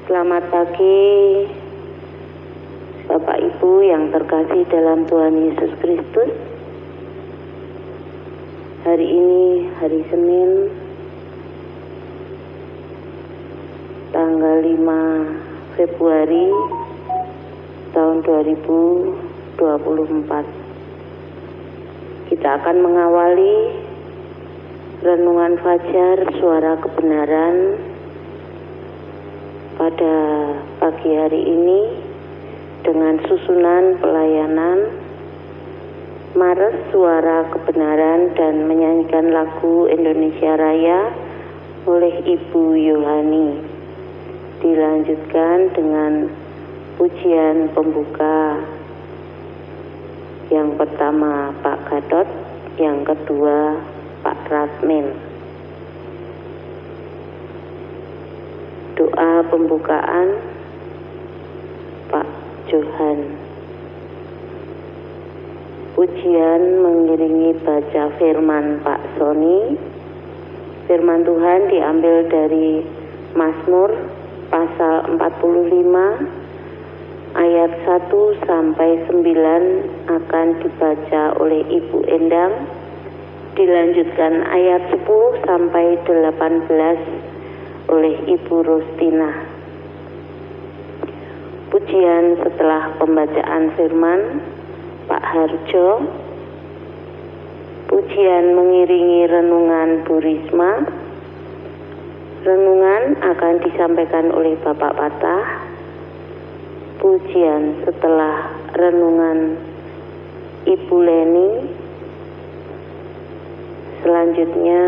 Selamat pagi Bapak Ibu yang terkasih dalam Tuhan Yesus Kristus. Hari ini hari Senin tanggal 5 Februari tahun 2024. Kita akan mengawali renungan fajar suara kebenaran pada pagi hari ini dengan susunan pelayanan Mares Suara Kebenaran dan menyanyikan lagu Indonesia Raya oleh Ibu Yohani. Dilanjutkan dengan pujian pembuka. Yang pertama Pak Gatot, yang kedua Pak Radmin. Doa pembukaan Pak Johan. Pujian mengiringi baca firman Pak Soni. Firman Tuhan diambil dari Mazmur pasal 45 ayat 1 sampai 9 akan dibaca oleh Ibu Endang. Dilanjutkan ayat 10 sampai 18 oleh Ibu Rustina. Pujian setelah pembacaan firman Pak Harjo. Pujian mengiringi renungan Bu Risma. Renungan akan disampaikan oleh Bapak Patah. Pujian setelah renungan Ibu Leni. Selanjutnya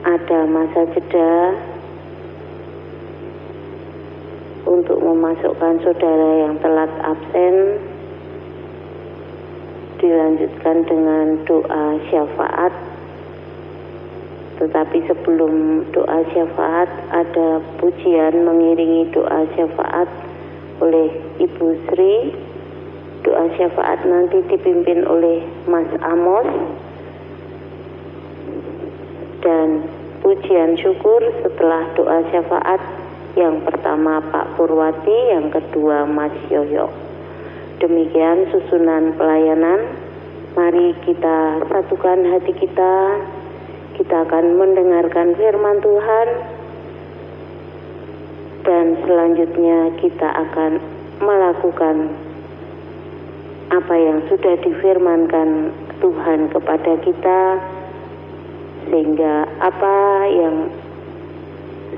ada masa jeda untuk memasukkan saudara yang telat absen. Dilanjutkan dengan doa syafaat. Tetapi sebelum doa syafaat ada pujian mengiringi doa syafaat oleh Ibu Sri. Doa syafaat nanti dipimpin oleh Mas Amos. Dan pujian syukur setelah doa syafaat, yang pertama Pak Purwati, yang kedua Mas Yoyo. Demikian susunan pelayanan. Mari kita satukan hati kita. Kita akan mendengarkan firman Tuhan. Dan selanjutnya kita akan melakukan apa yang sudah difirmankan Tuhan kepada kita, sehingga apa yang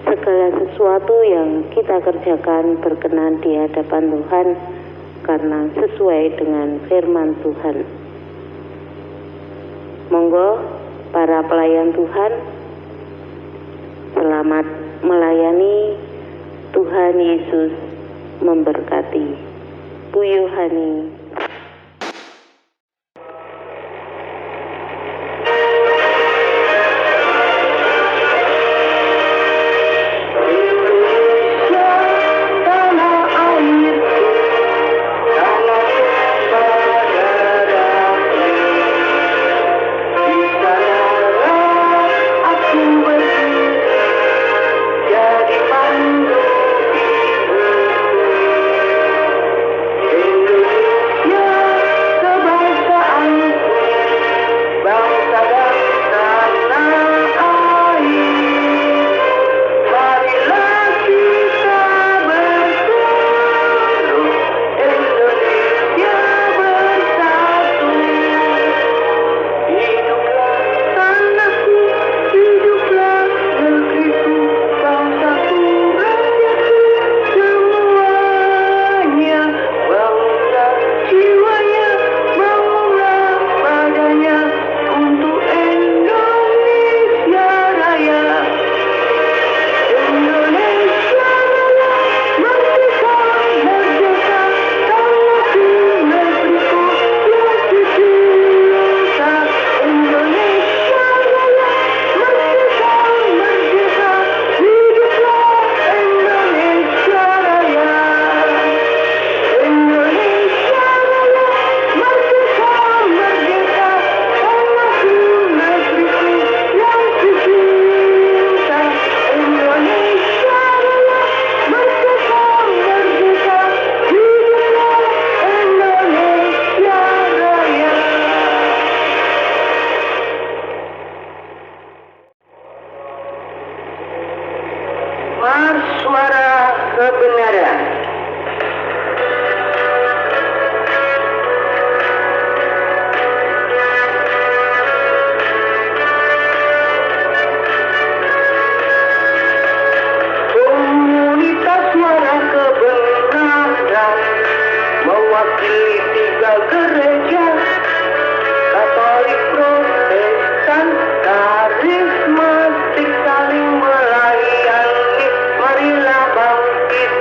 segala sesuatu yang kita kerjakan berkenan di hadapan Tuhan karena sesuai dengan firman Tuhan. Monggo para pelayan Tuhan, selamat melayani. Tuhan Yesus memberkati. Bu Yohani. kebenaran. Komunitas Suara Kebenaran mewakili 3 gereja, Katolik, Protestan, karismatik, saling melayani. Marilah bangkit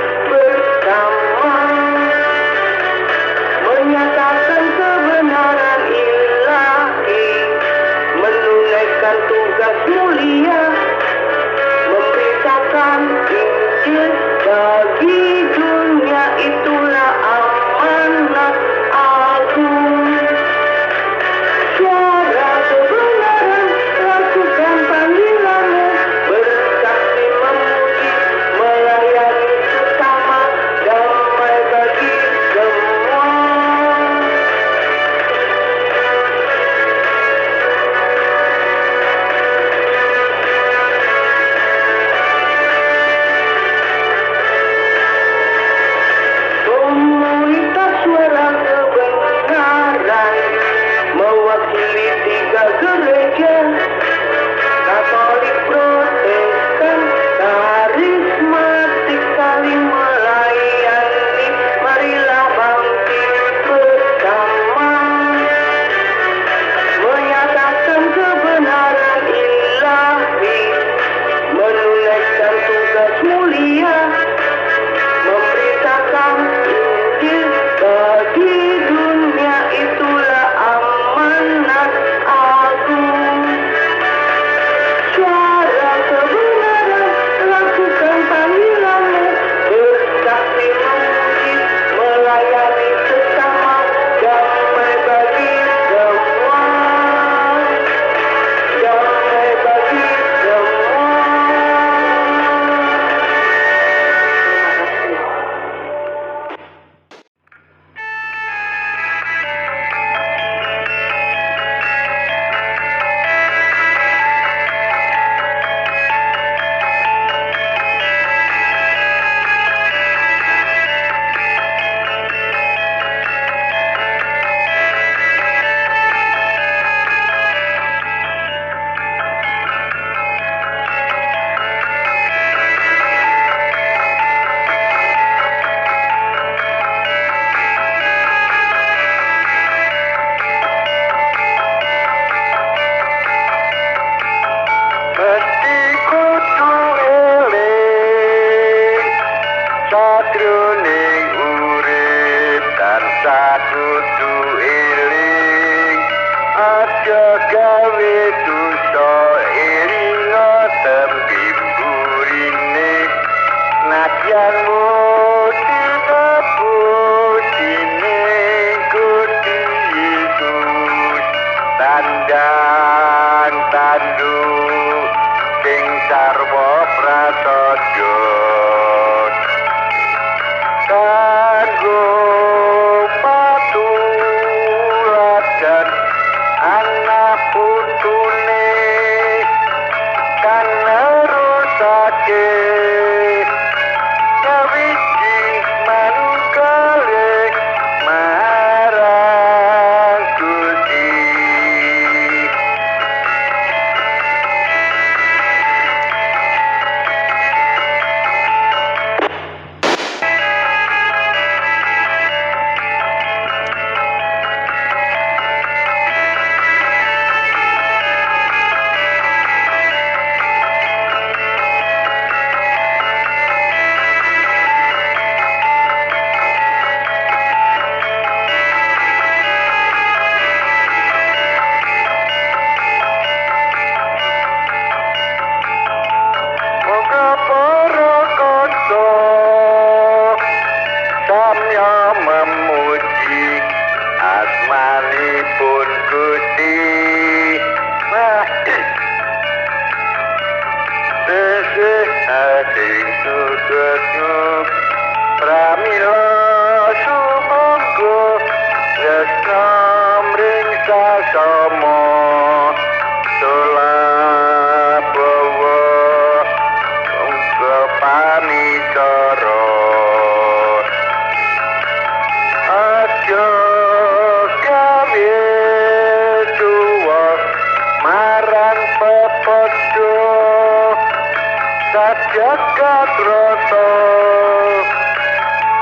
jagat rata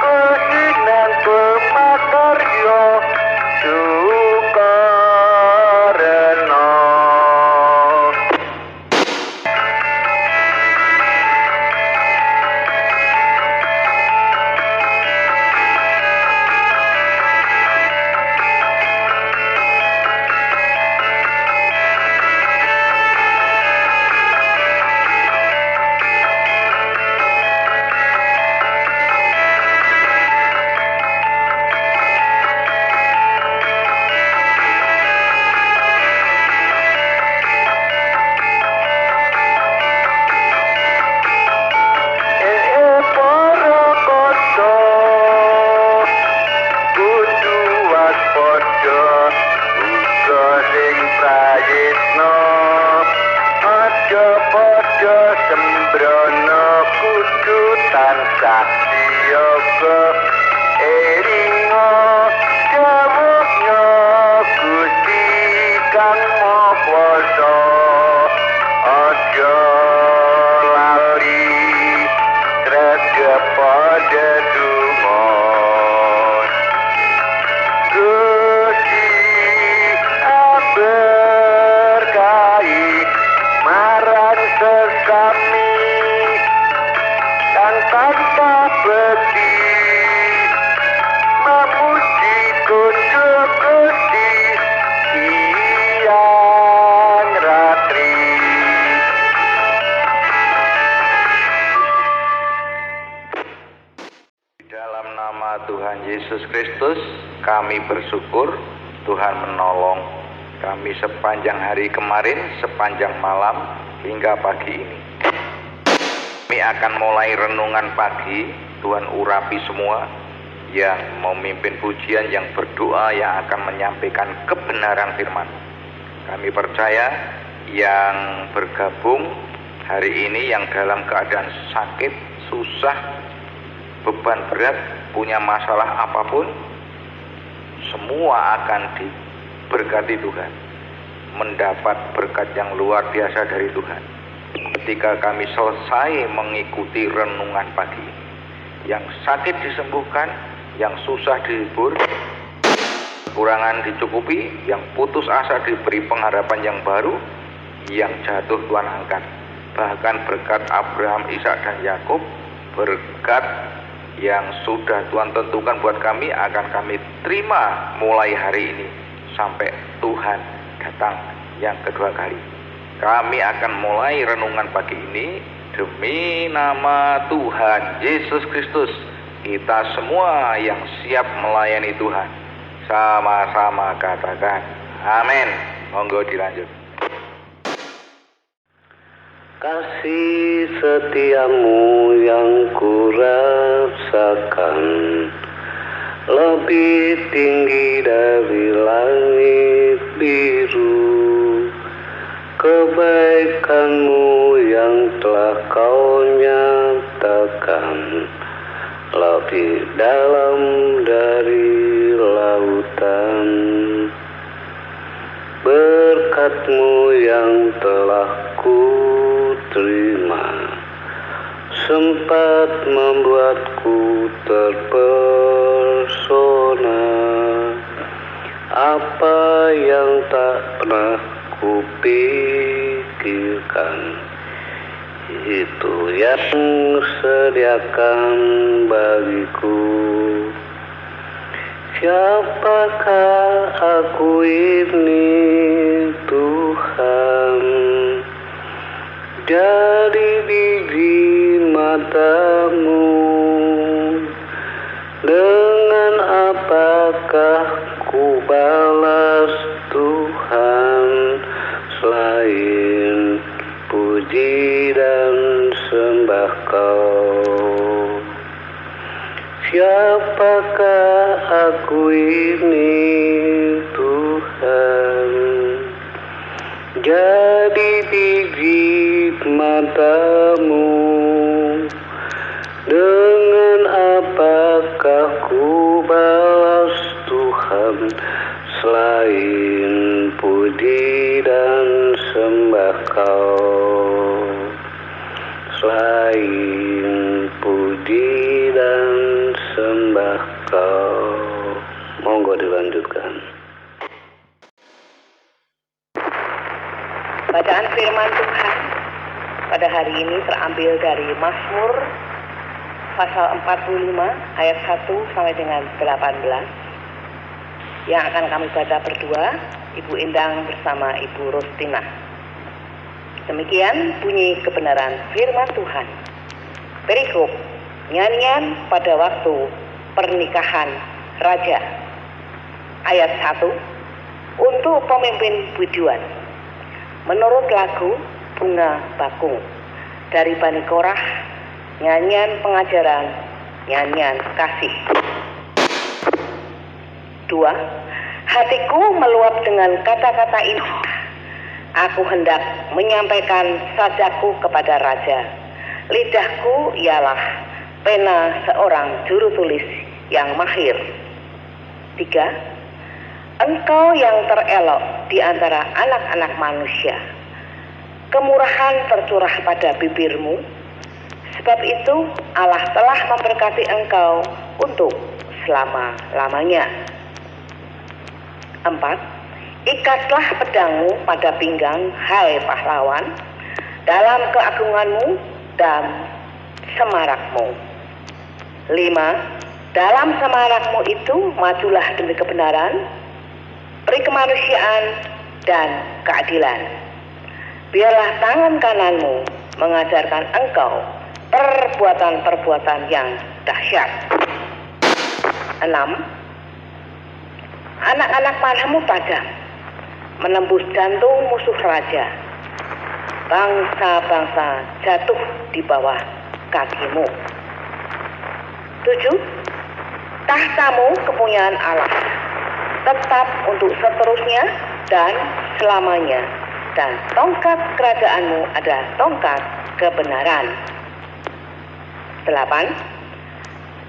kehinan pemakarya Sukareno. Tuhan Yesus Kristus, kami bersyukur Tuhan menolong kami sepanjang hari kemarin, sepanjang malam hingga pagi ini. Kami akan mulai renungan pagi. Tuhan urapi semua yang memimpin pujian, yang berdoa, yang akan menyampaikan kebenaran firman. Kami percaya yang bergabung hari ini, yang dalam keadaan sakit, susah, beban berat, punya masalah apapun, semua akan diberkati Tuhan, mendapat berkat yang luar biasa dari Tuhan. Ketika kami selesai mengikuti renungan pagi ini, yang sakit disembuhkan, yang susah dihibur, kekurangan dicukupi, yang putus asa diberi pengharapan yang baru, yang jatuh Tuhan angkat. Bahkan berkat Abraham, Ishak dan Yakub, berkat yang sudah Tuhan tentukan buat kami akan kami terima mulai hari ini sampai Tuhan datang yang kedua kali. Kami akan mulai renungan pagi ini demi nama Tuhan Yesus Kristus. Kita semua yang siap melayani Tuhan, sama-sama katakan amin. Monggo dilanjut. Kasih setiamu yang kurasakan lebih tinggi dari langit biru. Kebaikanmu yang telah kau nyatakan lebih dalam dari lautan. Berkat-Mu yang telah ku terima sempat membuatku terpesona. Apa yang tak pernah kupikirkan, itu yang sediakan bagiku. Siapakah aku ini Tuhan? Jadi biji mata-Mu, dengan apakah ku balas Tuhan selain puji dan sembah Kau? Siapakah aku ini Tuhan? Jadi biji mata-Mu, dengan apakah ku balas Tuhan selain puji dan sembah Kau? Selain selain puji dan sembah Kau. Monggo dilanjutkan. Bacaan firman Tuhan pada hari ini terambil dari Mazmur pasal 45 ayat 1 sampai dengan 18 yang akan kami baca berdua, Ibu Endang bersama Ibu Rostina. Demikian bunyi kebenaran firman Tuhan. Perikop nyanyian pada waktu pernikahan raja. Ayat 1 untuk pemimpin biduan. Menurut lagu Bunga Bakung dari Bani Korah, nyanyian pengajaran, nyanyian kasih. 2. Hatiku meluap dengan kata-kata indah. Aku hendak menyampaikan sajaku kepada raja. Lidahku ialah pena seorang juru tulis yang mahir. 3. Engkau yang terelok di antara anak-anak manusia. Kemurahan tercurah pada bibirmu. Sebab itu Allah telah memberkati engkau untuk selama-lamanya. 4. Ikatlah pedangmu pada pinggang, hai pahlawan, dalam keagunganmu dan semarakmu. 5. Dalam semarakmu itu majulah demi kebenaran, peri kemanusiaan dan keadilan. Biarlah tangan kananmu mengajarkan engkau perbuatan-perbuatan yang dahsyat. 6. Anak-anak panahmu tajam, menembus jantung musuh raja. Bangsa-bangsa jatuh di bawah kakimu. 7. Tahtamu kepunyaan Allah, tetap untuk seterusnya dan selamanya, dan tongkat kerajaanmu adalah tongkat kebenaran. 8.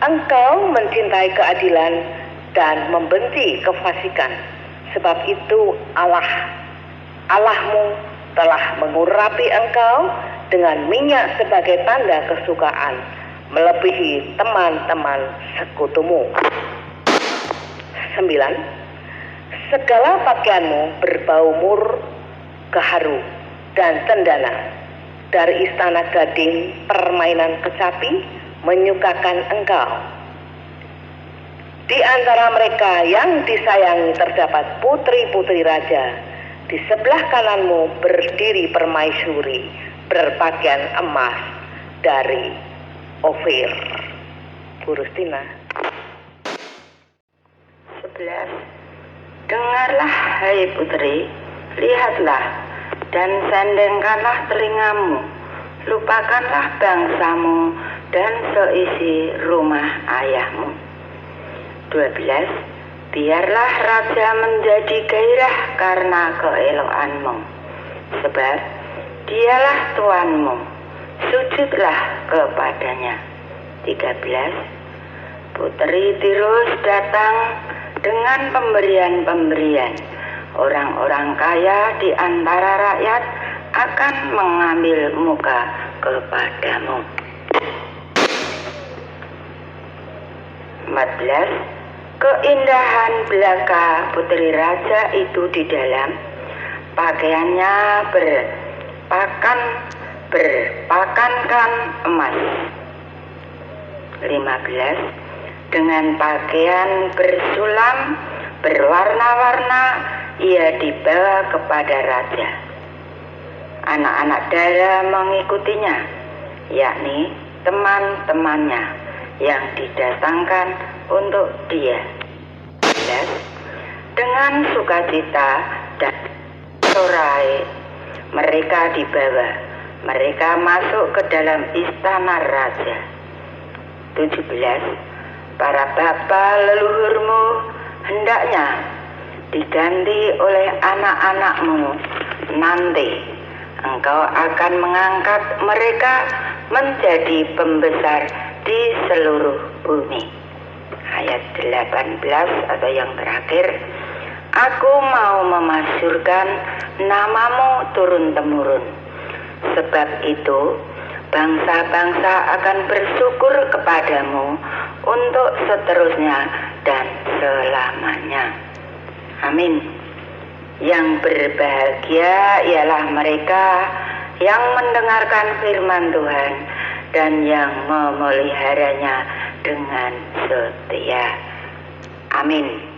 Engkau mencintai keadilan dan membenci kefasikan, sebab itu Allahmu telah mengurapi engkau dengan minyak sebagai tanda kesukaan, melebihi teman-teman sekutumu. 9. Segala pakaianmu berbau mur, gaharu, dan cendana. Dari istana gading permainan kecapi menyukakan engkau. Di antara mereka yang disayangi terdapat putri-putri raja. Di sebelah kananmu berdiri permaisuri berpakaian emas dari Ofir. Bu Rustina. 11. Dengarlah hai putri, lihatlah dan sandengkanlah telingamu, lupakanlah bangsamu dan seisi rumah ayahmu. 12. Biarlah raja menjadi gairah karena keelokanmu, sebab dialah tuanmu, sujudlah kepadanya. 13. Putri Tirus datang dengan pemberian-pemberian. Orang-orang kaya di antara rakyat akan mengambil muka kepadamu. 14. Keindahan belaka putri raja itu di dalam pakaiannya berpakankan emas. 15. Dengan pakaian bersulam berwarna-warna ia dibawa kepada raja. Anak-anak dara mengikutinya, yakni teman-temannya yang didatangkan untuk dia. 16. Dengan sukacita dan sorai mereka dibawa, mereka masuk ke dalam istana raja. 17. Para bapa leluhurmu hendaknya diganti oleh anak-anakmu. Nanti engkau akan mengangkat mereka menjadi pembesar di seluruh bumi. Ayat 18 atau yang terakhir. Aku mau memasyurkan namamu turun-temurun. Sebab itu bangsa-bangsa akan bersyukur kepadamu untuk seterusnya dan selamanya. Amin. Yang berbahagia ialah mereka yang mendengarkan firman Tuhan dan yang memeliharanya dengan setia. Amin.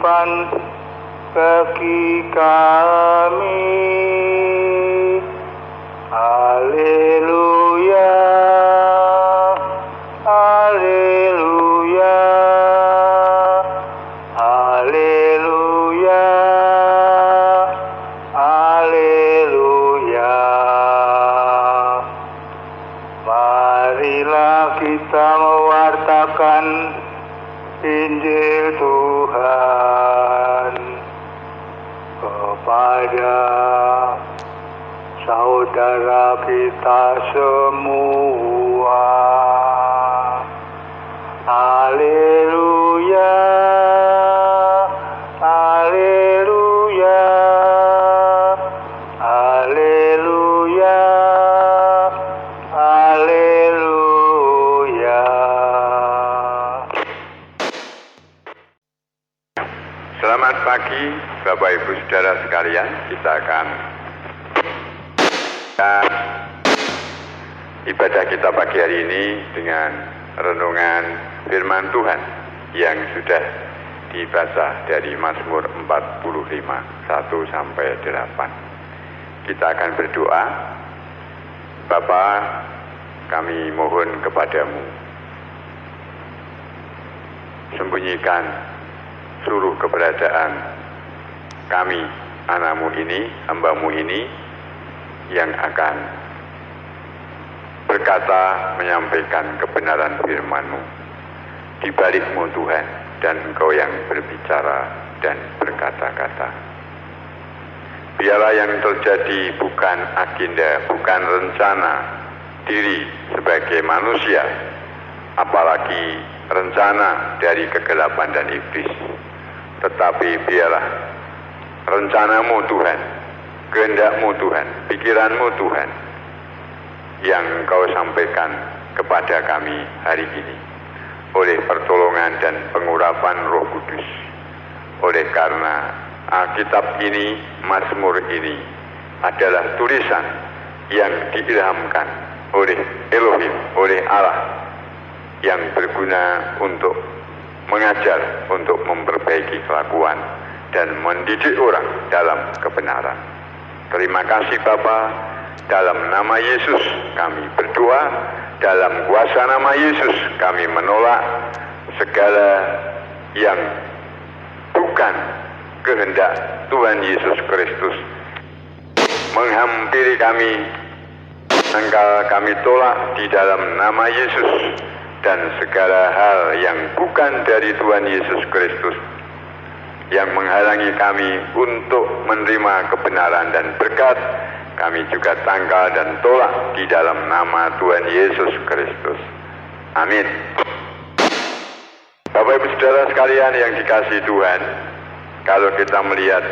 kehidupan bagi kami. Haleluya, haleluya, haleluya, haleluya. Marilah kita mewartakan Injil Tuhan kepada saudara kita semua. Haleluya, haleluya, haleluya, haleluya. Selamat pagi Bapak Ibu Saudara sekalian. Kita akan ibadah kita pagi hari ini dengan renungan firman Tuhan yang sudah dibaca dari Mazmur 45 1 sampai 8. Kita akan berdoa. Bapa, kami mohon kepadamu, sembunyikan seluruh keberadaan kami, anakmu ini, hambamu ini, yang akan berkata, menyampaikan kebenaran firman-Mu. Di balik-Mu Tuhan, dan Engkau yang berbicara dan berkata-kata. Biarlah yang terjadi bukan agenda, bukan rencana diri sebagai manusia, apalagi rencana dari kegelapan dan iblis. Tetapi biarlah rencana-Mu Tuhan, kehendak-Mu Tuhan, pikiran-Mu Tuhan, yang Engkau sampaikan kepada kami hari ini oleh pertolongan dan pengurapan Roh Kudus. Oleh karena Alkitab ini, Mazmur ini adalah tulisan yang diilhamkan oleh Elohim, oleh Allah, yang berguna untuk mengajar, untuk memperbaiki kelakuan dan mendidik orang dalam kebenaran. Terima kasih Bapa, dalam nama Yesus kami berdoa, dalam kuasa nama Yesus kami menolak segala yang bukan kehendak Tuhan Yesus Kristus menghampiri kami. Engkau kami tolak di dalam nama Yesus, dan segala hal yang bukan dari Tuhan Yesus Kristus yang menghalangi kami untuk menerima kebenaran dan berkat, kami juga tanggal dan tolak di dalam nama Tuhan Yesus Kristus. Amin. Bapak Ibu Saudara sekalian yang dikasihi Tuhan, kalau kita melihat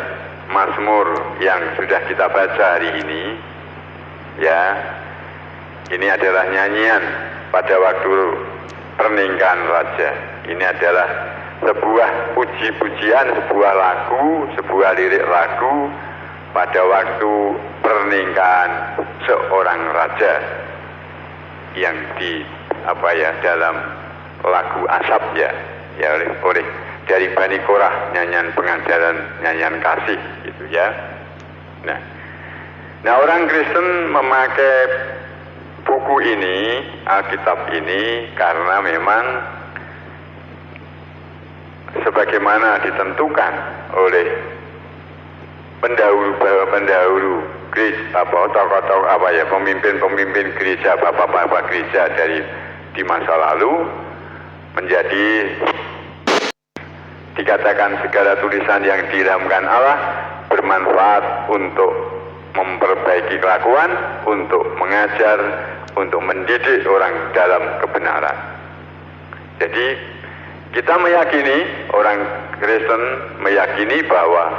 Mazmur yang sudah kita baca hari ini, ya, ini adalah nyanyian pada waktu pernikahan raja. Ini adalah sebuah puji-pujian, sebuah lagu, sebuah lirik lagu pada waktu pernikahan seorang raja yang dalam lagu Asap oleh dari Bani Korah, nyanyian pengajaran, nyanyian kasih gitu ya. Nah orang Kristen memakai buku ini, Alkitab ini, karena memang sebagaimana ditentukan oleh pendahulu gereja, tokoh-tokoh pemimpin gereja, bapak-bapak gereja di masa lalu, menjadi dikatakan segala tulisan yang diilhamkan Allah bermanfaat untuk memperbaiki kelakuan, untuk mengajar, untuk mendidik orang dalam kebenaran. Jadi kita meyakini, orang Kristen meyakini bahwa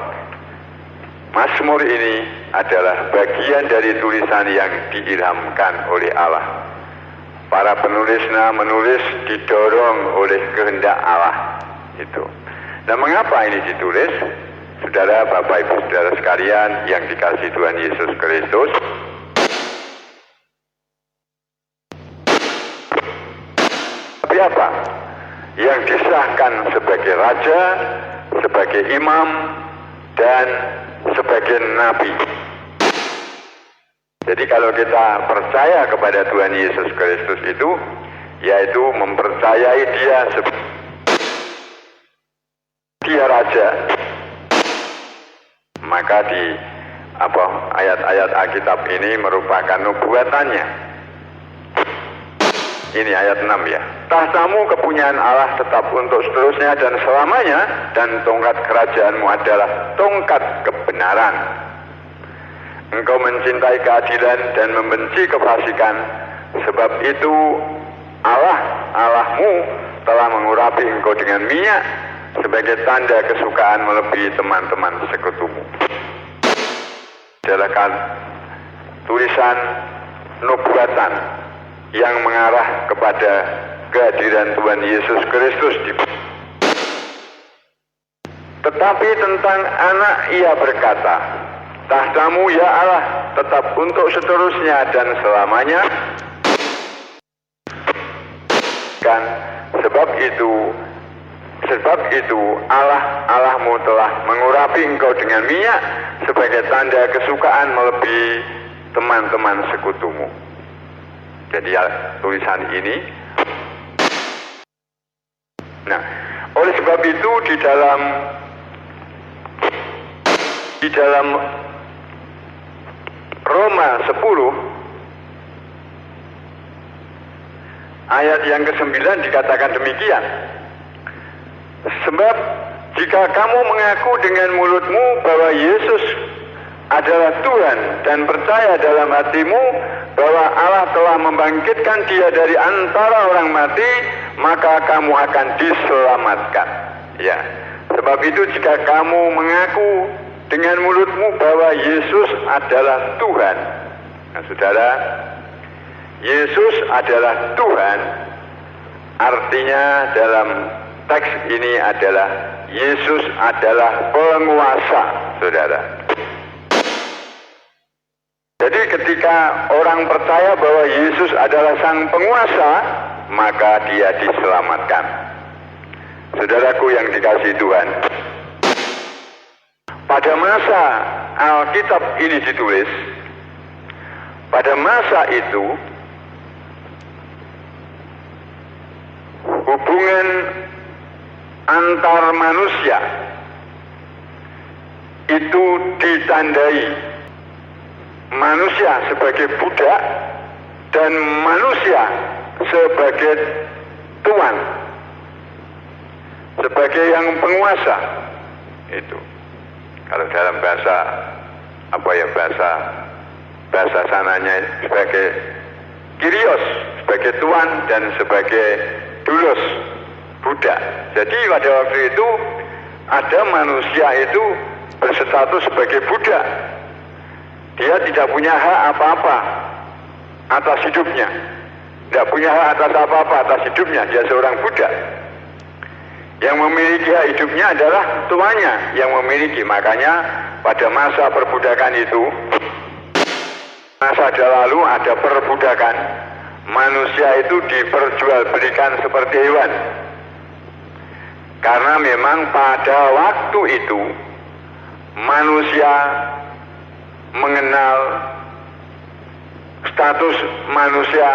Mazmur ini adalah bagian dari tulisan yang diilhamkan oleh Allah. Para penulisnya menulis didorong oleh kehendak Allah. Itu. Nah, mengapa ini ditulis? Saudara, Bapak Ibu Saudara sekalian yang dikasihi Tuhan Yesus Kristus, tapi apa? Yang disahkan sebagai raja, sebagai imam, dan sebagai nabi. Jadi kalau kita percaya kepada Tuhan Yesus Kristus itu, yaitu mempercayai Dia sebagai Dia Raja, maka di ayat-ayat Alkitab ini merupakan nubuatannya. Ini ayat 6 ya. Tahtamu kepunyaan Allah tetap untuk seterusnya dan selamanya, dan tongkat kerajaanmu adalah tongkat kebenaran. Engkau mencintai keadilan dan membenci kefasikan, sebab itu Allahmu telah mengurapi engkau dengan minyak sebagai tanda kesukaan melebihi teman-teman sekutumu. Adalah tulisan nubuatan yang mengarah kepada kehadiran Tuhan Yesus Kristus. Tetapi tentang anak ia berkata, tahtamu ya Allah tetap untuk seterusnya dan selamanya. Kan sebab itu Allahmu telah mengurapi engkau dengan minyak sebagai tanda kesukaan melebihi teman-teman sekutumu. Jadi tulisan ini. Nah, oleh sebab itu di dalam Roma 10 ayat yang ke-9 dikatakan demikian. Sebab jika kamu mengaku dengan mulutmu bahwa Yesus adalah Tuhan dan percaya dalam hatimu bahwa Allah telah membangkitkan Dia dari antara orang mati, maka kamu akan diselamatkan. Ya, sebab itu jika kamu mengaku dengan mulutmu bahwa Yesus adalah Tuhan. Nah, saudara, Yesus adalah Tuhan, artinya dalam teks ini adalah Yesus adalah penguasa, saudara. Jadi ketika orang percaya bahwa Yesus adalah sang penguasa, maka dia diselamatkan. Saudaraku yang dikasihi Tuhan, pada masa Alkitab ini ditulis, pada masa itu hubungan antar manusia itu ditandai manusia sebagai budak dan manusia sebagai tuan, sebagai yang penguasa. Itu kalau dalam bahasa bahasa sananya sebagai Kyrios, sebagai tuan, dan sebagai doulos, budak. Jadi pada waktu itu ada manusia itu berstatus sebagai budak. Dia tidak punya hak apa-apa atas hidupnya, tidak punya hak atas apa-apa atas hidupnya. Dia seorang budak. Yang memiliki hak hidupnya adalah tuannya yang memiliki. Makanya pada masa perbudakan itu, masa lalu ada perbudakan, manusia itu diperjualbelikan seperti hewan. Karena memang pada waktu itu manusia mengenal status manusia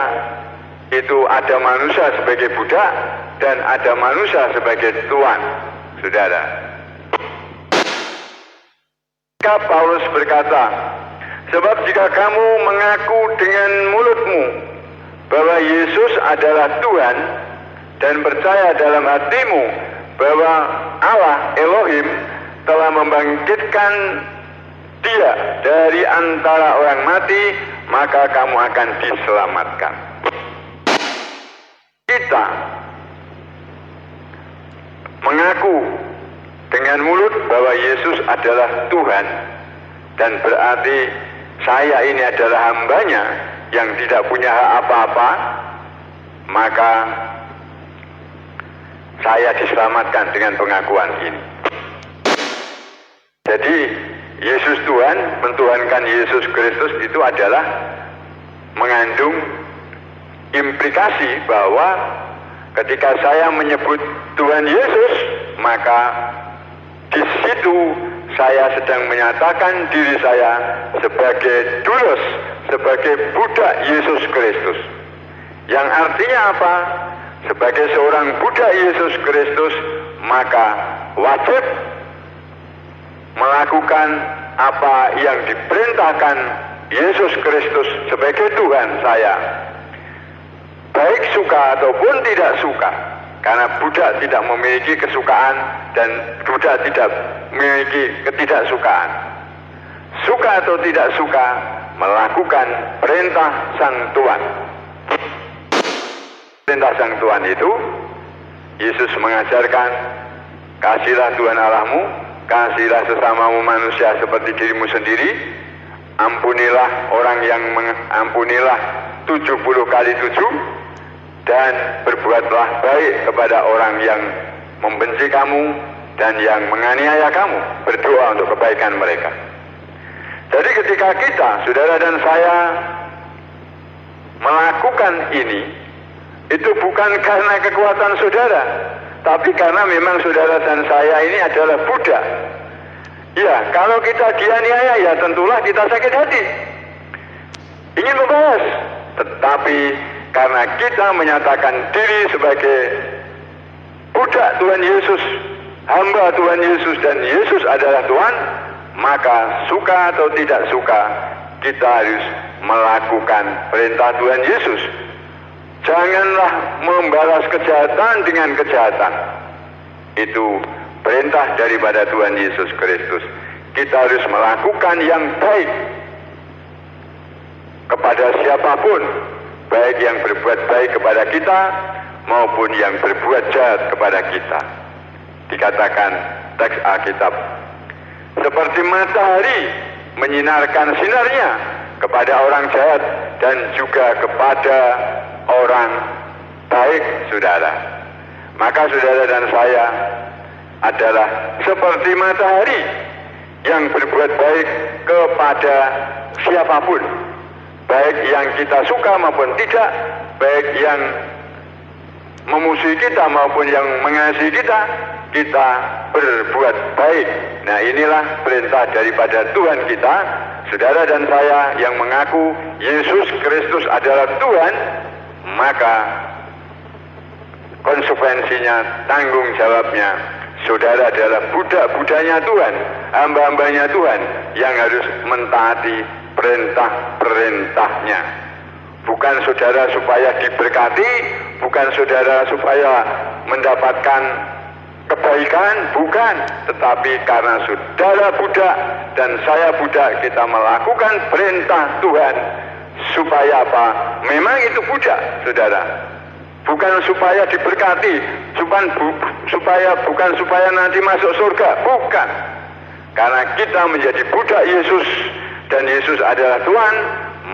itu, ada manusia sebagai budak dan ada manusia sebagai tuan, saudara. Maka Paulus berkata, sebab jika kamu mengaku dengan mulutmu bahwa Yesus adalah Tuhan dan percaya dalam hatimu bahwa Allah Elohim telah membangkitkan Dia dari antara orang mati, maka kamu akan diselamatkan. Kita mengaku dengan mulut bahwa Yesus adalah Tuhan, dan berarti saya ini adalah hambanya yang tidak punya hak apa-apa, maka saya diselamatkan dengan pengakuan ini. Jadi Yesus Tuhan, mentuhankan Yesus Kristus itu adalah mengandung implikasi bahwa ketika saya menyebut Tuhan Yesus, maka situ saya sedang menyatakan diri saya sebagai doulos, sebagai budak Yesus Kristus. Yang artinya apa? Sebagai seorang budak Yesus Kristus, maka wajib melakukan apa yang diperintahkan Yesus Kristus sebagai Tuhan saya. Baik suka ataupun tidak suka. Karena budak tidak memiliki kesukaan dan budak tidak memiliki ketidaksukaan. Suka atau tidak suka, melakukan perintah Sang Tuhan. Perintah Sang Tuhan itu, Yesus mengajarkan, kasihlah Tuhan Allahmu, kasihilah sesamamu manusia seperti dirimu sendiri, ampunilah orang yang ampunilah 70 kali 7, dan berbuatlah baik kepada orang yang membenci kamu dan yang menganiaya kamu, berdoa untuk kebaikan mereka. Jadi ketika kita, saudara dan saya, melakukan ini, itu bukan karena kekuatan saudara, tapi karena memang saudara dan saya ini adalah budak. Ya, kalau kita dianiaya, ya tentulah kita sakit hati, ingin membalas. Tetapi karena kita menyatakan diri sebagai budak Tuhan Yesus, hamba Tuhan Yesus, dan Yesus adalah Tuhan, maka suka atau tidak suka, kita harus melakukan perintah Tuhan Yesus. Janganlah membalas kejahatan dengan kejahatan. Itu perintah daripada Tuhan Yesus Kristus. Kita harus melakukan yang baik kepada siapapun, baik yang berbuat baik kepada kita maupun yang berbuat jahat kepada kita. Dikatakan teks Alkitab, seperti matahari menyinarkan sinarnya kepada orang jahat dan juga kepada orang baik, saudara. Maka saudara dan saya adalah seperti matahari yang berbuat baik kepada siapapun, baik yang kita suka maupun tidak, baik yang memusuhi kita maupun yang mengasihi kita, kita berbuat baik. Nah, inilah perintah daripada Tuhan kita, saudara dan saya yang mengaku Yesus Kristus adalah Tuhan, maka konsekuensinya, tanggung jawabnya, saudara adalah budak-budaknya Tuhan, hamba-hambanya Tuhan yang harus mentaati perintah-perintahnya. Bukan saudara supaya diberkati, bukan saudara supaya mendapatkan kebaikan, bukan, tetapi karena saudara budak dan saya budak, kita melakukan perintah Tuhan. Supaya apa? Memang itu budak, saudara. Bukan supaya diberkati, bukan supaya nanti masuk surga, bukan. Karena kita menjadi budak Yesus dan Yesus adalah Tuhan,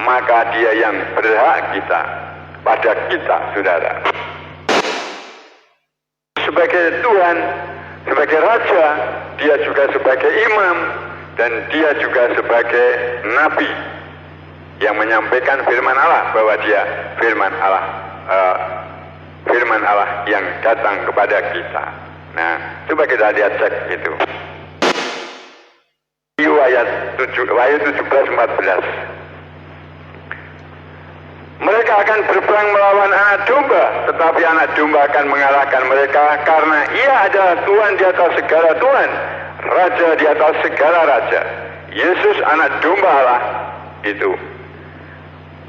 maka Dia yang berhak kita pada kita, saudara. Sebagai Tuhan, sebagai Raja, Dia juga sebagai imam, dan Dia juga sebagai nabi yang menyampaikan firman Allah, bahwa Dia firman Allah yang datang kepada kita. Nah, coba kita lihat cek itu. Ayat 17-14. Mereka akan berperang melawan anak domba, tetapi anak domba akan mengalahkan mereka, karena Ia adalah Tuhan di atas segala Tuhan, Raja di atas segala Raja. Yesus anak domba Allah itu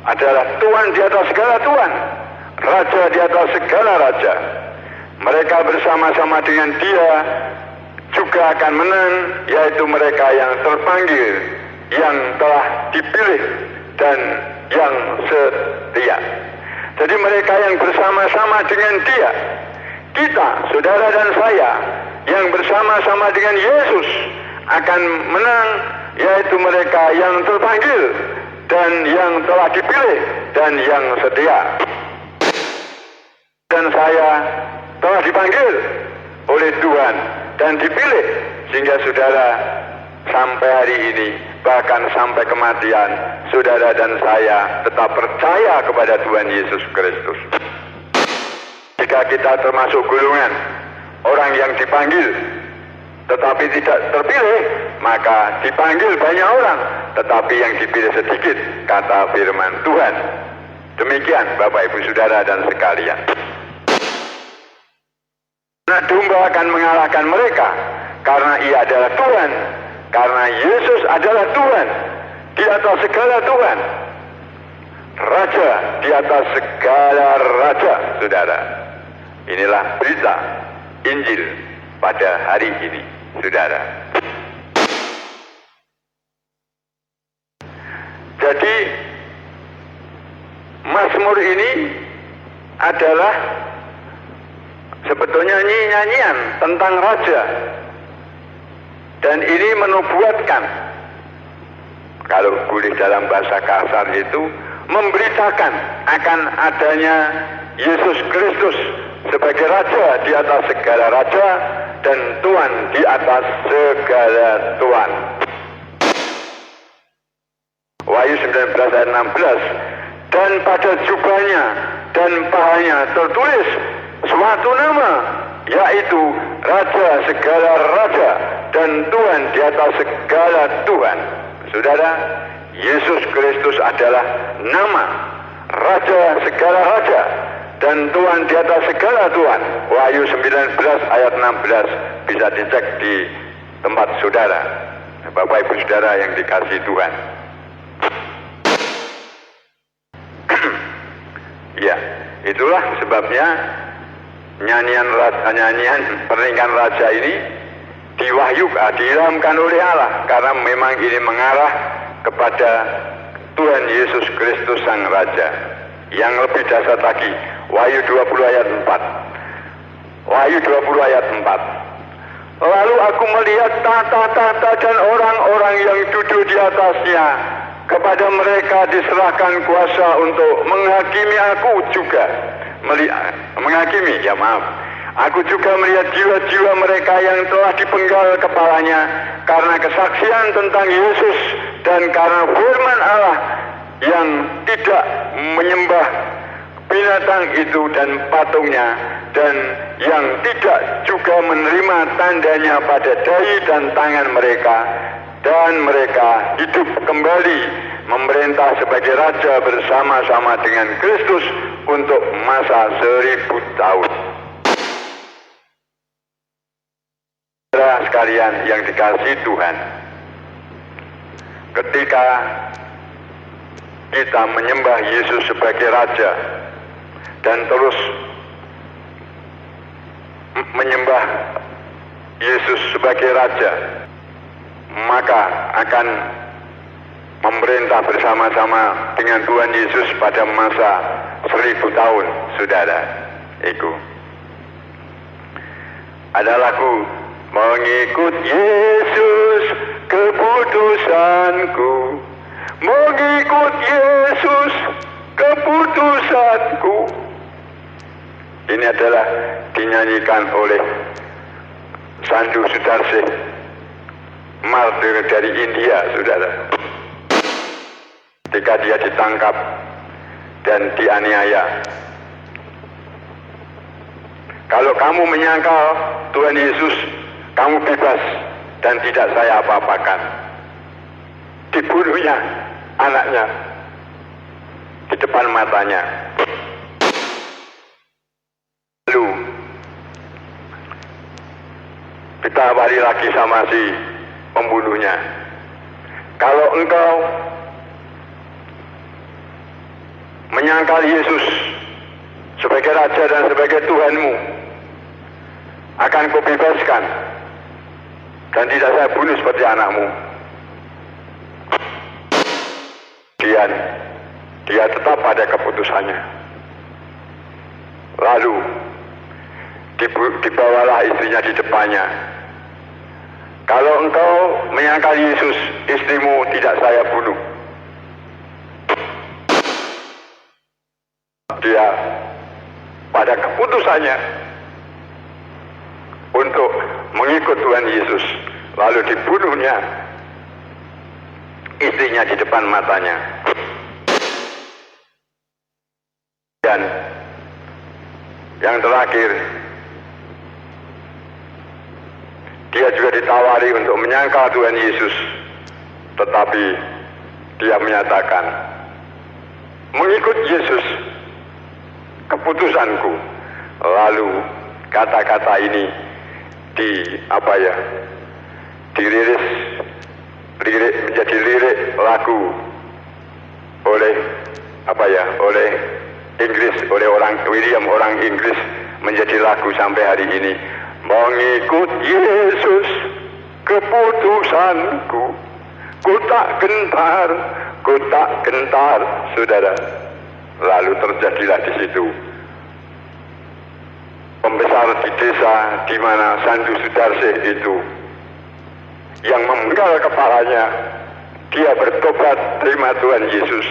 adalah Tuhan di atas segala Tuhan, Raja di atas segala Raja. Mereka bersama-sama dengan Dia juga akan menang, yaitu mereka yang terpanggil, yang telah dipilih, dan yang setia. Jadi mereka yang bersama-sama dengan Dia, kita, saudara dan saya, yang bersama-sama dengan Yesus akan menang, yaitu mereka yang terpanggil, dan yang telah dipilih, dan yang setia. Dan saya telah dipanggil oleh Tuhan dan dipilih, sehingga saudara sampai hari ini, bahkan sampai kematian, saudara dan saya tetap percaya kepada Tuhan Yesus Kristus. Jika kita termasuk golongan orang yang dipanggil tetapi tidak terpilih, maka dipanggil banyak orang, tetapi yang dipilih sedikit, kata firman Tuhan. Demikian Bapak Ibu Saudara dan sekalian. Anak domba akan mengalahkan mereka, karena ia adalah Tuhan, karena Yesus adalah Tuhan, di atas segala Tuhan, Raja di atas segala Raja, Saudara. Inilah berita Injil pada hari ini, Saudara. Jadi Mazmur ini adalah sebetulnya nyanyian tentang raja, dan ini menubuatkan, kalau boleh dalam bahasa kasar itu, memberitakan akan adanya Yesus Kristus sebagai raja di atas segala raja dan Tuhan di atas segala Tuhan. Wahyu 19 ayat 16, dan pada jubahnya dan pahanya tertulis suatu nama, yaitu Raja segala Raja dan Tuhan di atas segala Tuhan. Saudara, Yesus Kristus adalah nama Raja segala Raja dan Tuhan di atas segala Tuhan. Wahyu 19 ayat 16 bisa dicek di tempat saudara, Bapak Ibu Saudara yang dikasihi Tuhan. Ya, itulah sebabnya nyanyian pernikahan raja ini diilhamkan oleh Allah, karena memang ini mengarah kepada Tuhan Yesus Kristus Sang Raja. Yang lebih dasar lagi, Wahyu 20 ayat 4. Wahyu 20 ayat 4. Lalu aku melihat tahta-tahta dan orang-orang yang duduk di atasnya. Kepada mereka diserahkan kuasa untuk menghakimi aku juga. Aku juga melihat jiwa-jiwa mereka yang telah dipenggal kepalanya karena kesaksian tentang Yesus dan karena firman Allah, yang tidak menyembah binatang itu dan patungnya, dan yang tidak juga menerima tandanya pada dahi dan tangan mereka, dan mereka hidup kembali memerintah sebagai raja bersama-sama dengan Kristus untuk masa 1000 tahun. Saudara sekalian yang dikasihi Tuhan, ketika kita menyembah Yesus sebagai raja dan terus menyembah Yesus sebagai raja, maka akan memerintah bersama-sama dengan Tuhan Yesus pada masa 1000 tahun, saudara. Itu ada lagu, mengikut Yesus keputusanku, mengikut Yesus keputusanku. Ini adalah dinyanyikan oleh Sandu Sudarsih, martir dari India, saudara. Ketika dia ditangkap dan dianiaya, kalau kamu menyangkal Tuhan Yesus, kamu bebas dan tidak saya apa-apakan. Dibunuhnya anaknya di depan matanya. Lalu ditawari lagi sama si pembunuhnya, kalau engkau menyangkal Yesus sebagai Raja dan sebagai Tuhanmu, akan kubebaskan dan tidak saya bunuh seperti anakmu. Dia tetap pada keputusannya. Lalu dibawalah istrinya di depannya. Kalau engkau menyangkal Yesus, istrimu tidak saya bunuh. Dia pada keputusannya untuk mengikut Tuhan Yesus, lalu dibunuhnya istrinya di depan matanya. Dan yang terakhir, Dia juga ditawari untuk menyangkal Tuhan Yesus, tetapi dia menyatakan, mengikut Yesus keputusanku. Lalu kata-kata ini dilirik menjadi lirik lagu oleh Inggris, oleh William orang Inggris, menjadi lagu sampai hari ini. Mengikut Yesus keputusanku, ku tak gentar, saudara. Lalu terjadilah di situ pembesar di desa di mana Sandu Sudarsih itu yang memenggal kepalanya, dia bertobat terima Tuhan Yesus.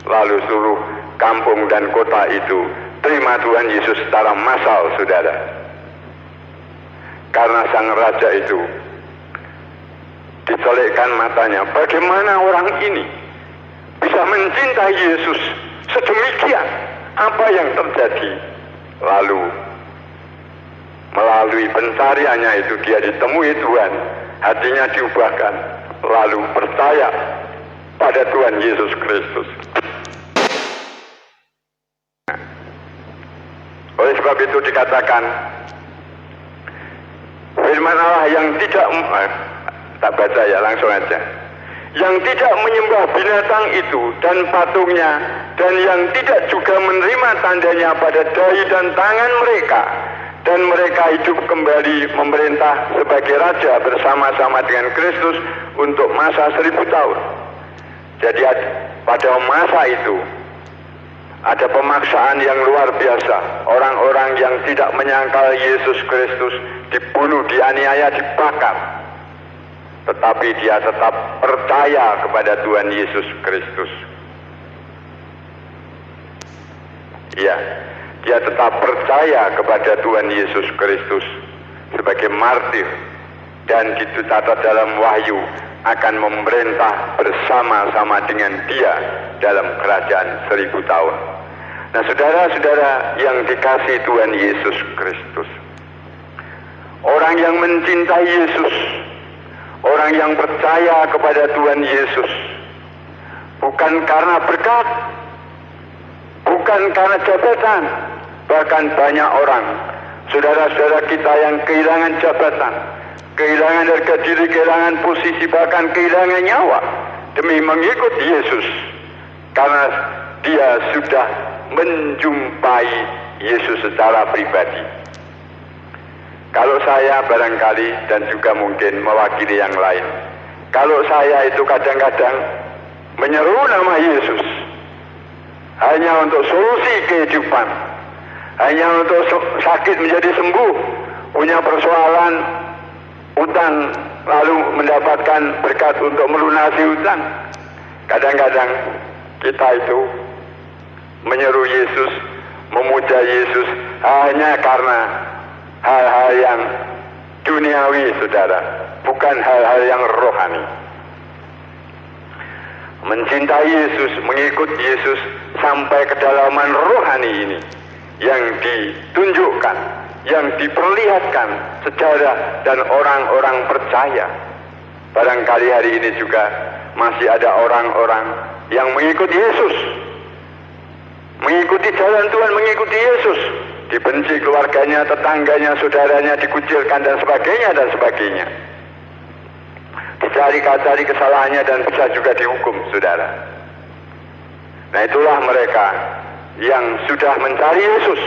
Lalu seluruh kampung dan kota itu terima Tuhan Yesus secara massal, saudara. Karena sang raja itu dicolekkan matanya, bagaimana orang ini bisa mencintai Yesus sedemikian, apa yang terjadi? Lalu melalui pencariannya itu dia ditemui Tuhan, hatinya diubahkan, lalu percaya pada Tuhan Yesus Kristus. Oleh sebab itu dikatakan, firman Allah yang tidak tak baca ya, langsung aja. Yang tidak menyembah binatang itu dan patungnya, dan yang tidak juga menerima tandanya pada dahi dan tangan mereka, dan mereka hidup kembali memerintah sebagai raja bersama-sama dengan Kristus untuk masa 1000 tahun. Jadi pada masa itu ada pemaksaan yang luar biasa. Orang-orang yang tidak menyangkal Yesus Kristus dibunuh, dianiaya, dibakar. Tetapi dia tetap percaya kepada Tuhan Yesus Kristus. Ya, dia tetap percaya kepada Tuhan Yesus Kristus sebagai martir, dan dicatat dalam Wahyu akan memerintah bersama-sama dengan dia dalam kerajaan 1000 tahun. Nah, saudara-saudara yang dikasihi Tuhan Yesus Kristus, orang yang mencintai Yesus, orang yang percaya kepada Tuhan Yesus, bukan karena berkat, bukan karena jabatan. Bahkan banyak orang, saudara-saudara kita yang kehilangan jabatan, kehilangan harga diri, kehilangan posisi, bahkan kehilangan nyawa demi mengikut Yesus, karena dia sudah menjumpai Yesus secara pribadi. Kalau saya barangkali, dan juga mungkin mewakili yang lain, kalau saya itu kadang-kadang menyeru nama Yesus hanya untuk solusi kehidupan, hanya untuk sakit menjadi sembuh, punya persoalan utang lalu mendapatkan berkat untuk melunasi utang. Kadang-kadang kita itu menyeru Yesus, memuja Yesus hanya karena hal-hal yang duniawi, saudara, bukan hal-hal yang rohani. Mencintai Yesus, mengikut Yesus sampai kedalaman rohani ini yang ditunjukkan, yang diperlihatkan sejarah dan orang-orang percaya. Barangkali hari ini juga masih ada orang-orang yang mengikuti Yesus, mengikuti jalan Tuhan, mengikuti Yesus, dibenci keluarganya, tetangganya, saudaranya, dikucilkan dan sebagainya, dicari kesalahannya dan bisa juga dihukum, saudara. Nah, itulah mereka yang sudah mencari Yesus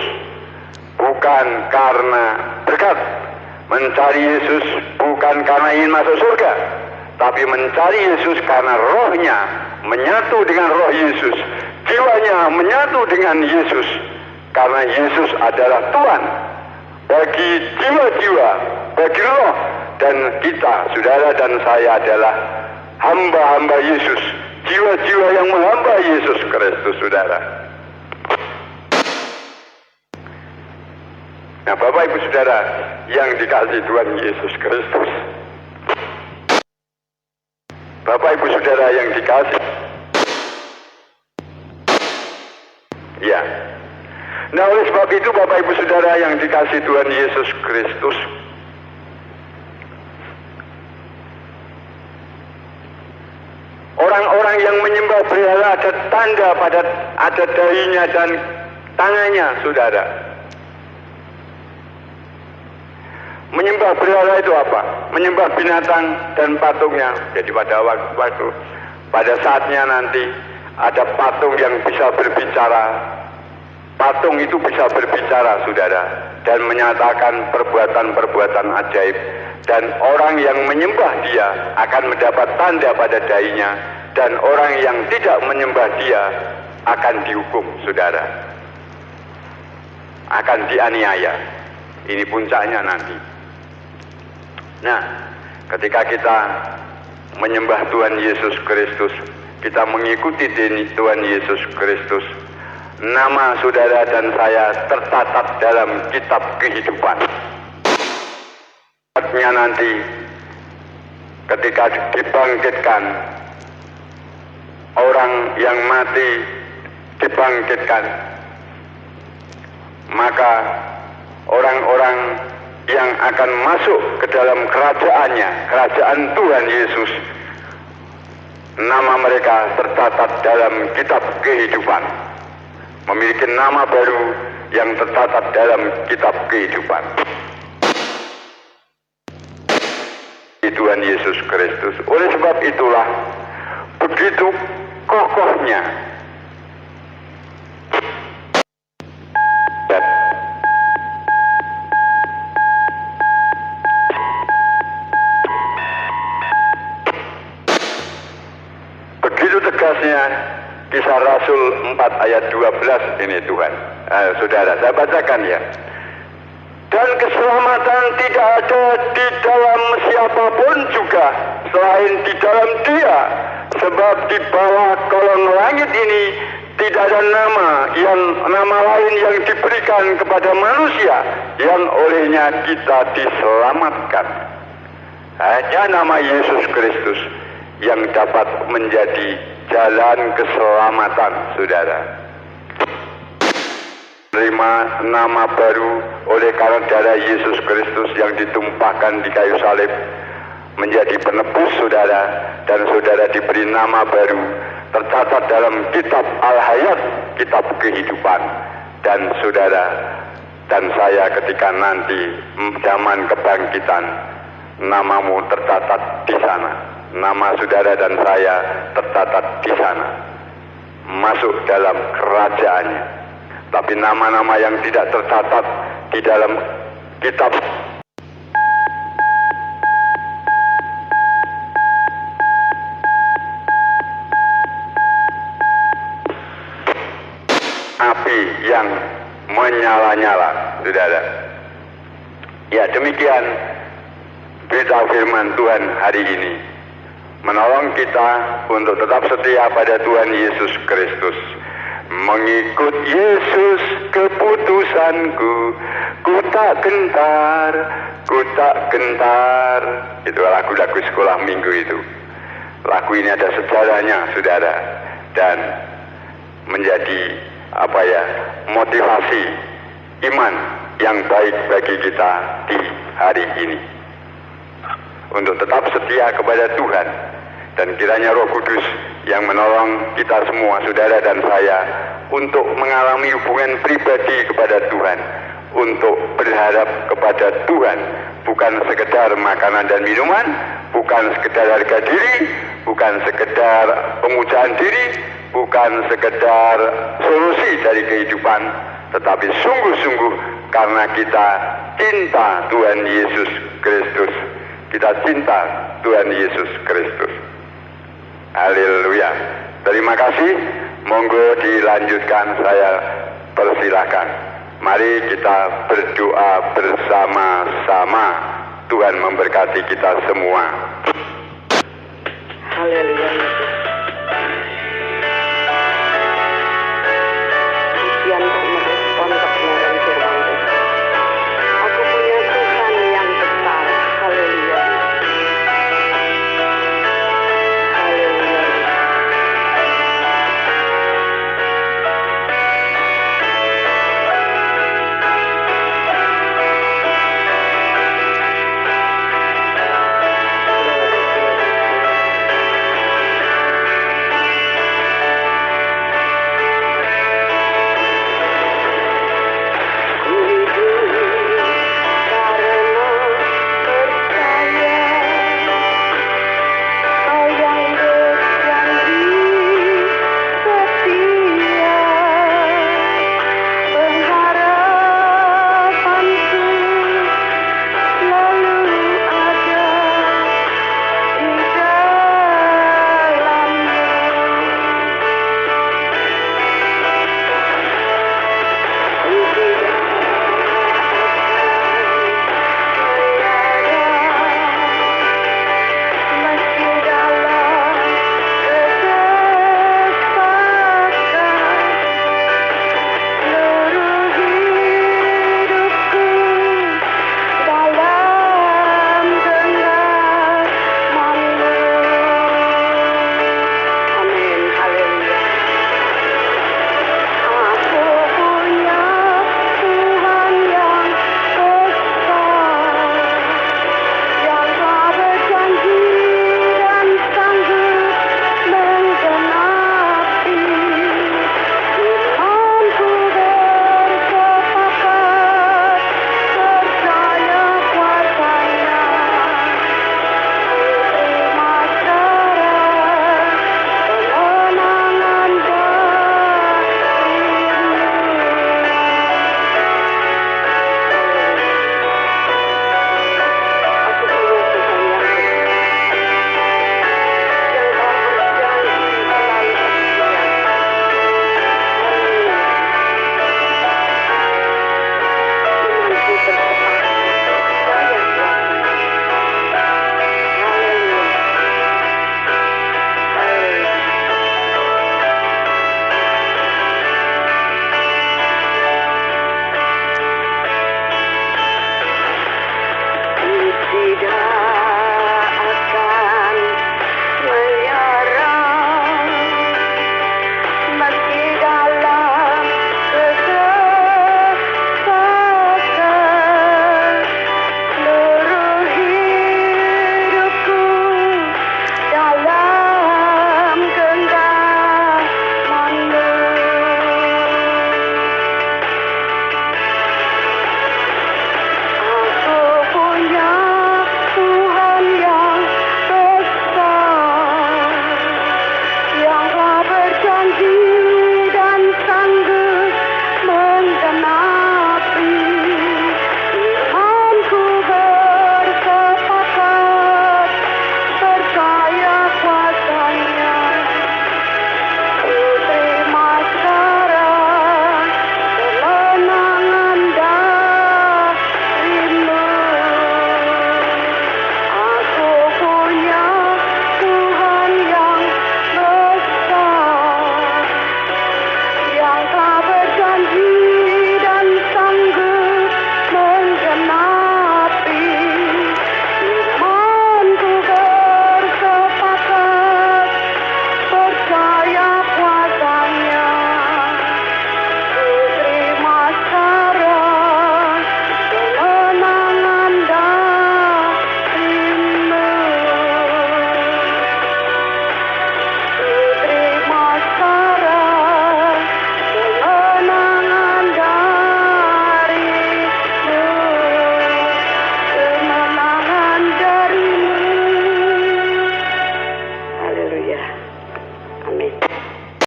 bukan karena berkat, mencari Yesus bukan karena ingin masuk surga, tapi mencari Yesus karena rohnya menyatu dengan roh Yesus, jiwanya menyatu dengan Yesus, karena Yesus adalah Tuhan bagi jiwa-jiwa, bagi roh, dan kita, saudara dan saya adalah hamba-hamba Yesus, jiwa-jiwa yang menghamba Yesus Kristus, saudara. Nah, Bapak Ibu Saudara yang dikasihi Tuhan Yesus Kristus, Bapak Ibu Saudara yang dikasihi, ya. Nah, oleh sebab itu Bapak Ibu Saudara yang dikasihi Tuhan Yesus Kristus, Orang-orang yang menyembah berhala ada tanda ada dahinya dan tangannya, saudara. Menyembah berhala itu apa? Menyembah binatang dan patungnya. Jadi pada saatnya nanti ada patung yang bisa berbicara. Patung itu bisa berbicara, saudara, dan menyatakan perbuatan-perbuatan ajaib. Dan orang yang menyembah dia akan mendapat tanda pada dahinya, dan orang yang tidak menyembah dia akan dihukum, saudara. Akan dianiaya. Ini puncaknya nanti. Nah, ketika kita menyembah Tuhan Yesus Kristus, kita mengikuti Tuhan Yesus Kristus, nama saudara dan saya tercatat dalam kitab kehidupan. Saatnya nanti ketika dibangkitkan, orang yang mati dibangkitkan, maka orang-orang yang akan masuk ke dalam kerajaannya, kerajaan Tuhan Yesus, nama mereka tercatat dalam kitab kehidupan, memiliki nama baru yang tercatat dalam kitab kehidupan. Tuhan Yesus Kristus. Oleh sebab itulah begitu kokohnya tegasnya Kisah Rasul 4 ayat 12 ini Tuhan. Saudara, saya bacakan ya. Dan keselamatan tidak ada di dalam siapapun juga selain di dalam Dia, sebab di bawah kolong langit ini tidak ada nama lain yang diberikan kepada manusia yang olehnya kita diselamatkan. Hanya nama Yesus Kristus yang dapat menjadi jalan keselamatan, saudara. Terima nama baru oleh karena darah Yesus Kristus yang ditumpahkan di kayu salib menjadi penebus saudara, dan saudara diberi nama baru tercatat dalam kitab Al-Hayat, kitab kehidupan. Dan saudara dan saya ketika nanti zaman kebangkitan, namamu tercatat di sana. Nama saudara dan saya tercatat di sana, masuk dalam kerajaannya. Tapi nama-nama yang tidak tercatat di dalam kitab api yang menyala-nyala, saudara. Ya, demikian berita firman Tuhan hari ini, menolong kita untuk tetap setia pada Tuhan Yesus Kristus. Mengikut Yesus keputusanku, ku tak gentar, ku tak gentar. Itu lagu-lagu sekolah minggu itu. Lagu ini ada sejarahnya, saudara, dan menjadi motivasi iman yang baik bagi kita di hari ini untuk tetap setia kepada Tuhan. Dan kiranya Roh Kudus yang menolong kita semua, saudara dan saya, untuk mengalami hubungan pribadi kepada Tuhan, untuk berharap kepada Tuhan, bukan sekedar makanan dan minuman, bukan sekedar harga diri, bukan sekedar pemujaan diri, bukan sekedar solusi dari kehidupan, tetapi sungguh-sungguh karena kita cinta Tuhan Yesus Kristus. Kita cinta Tuhan Yesus Kristus. Haleluya. Terima kasih. Monggo dilanjutkan, saya persilahkan. Mari kita berdoa bersama-sama. Tuhan memberkati kita semua.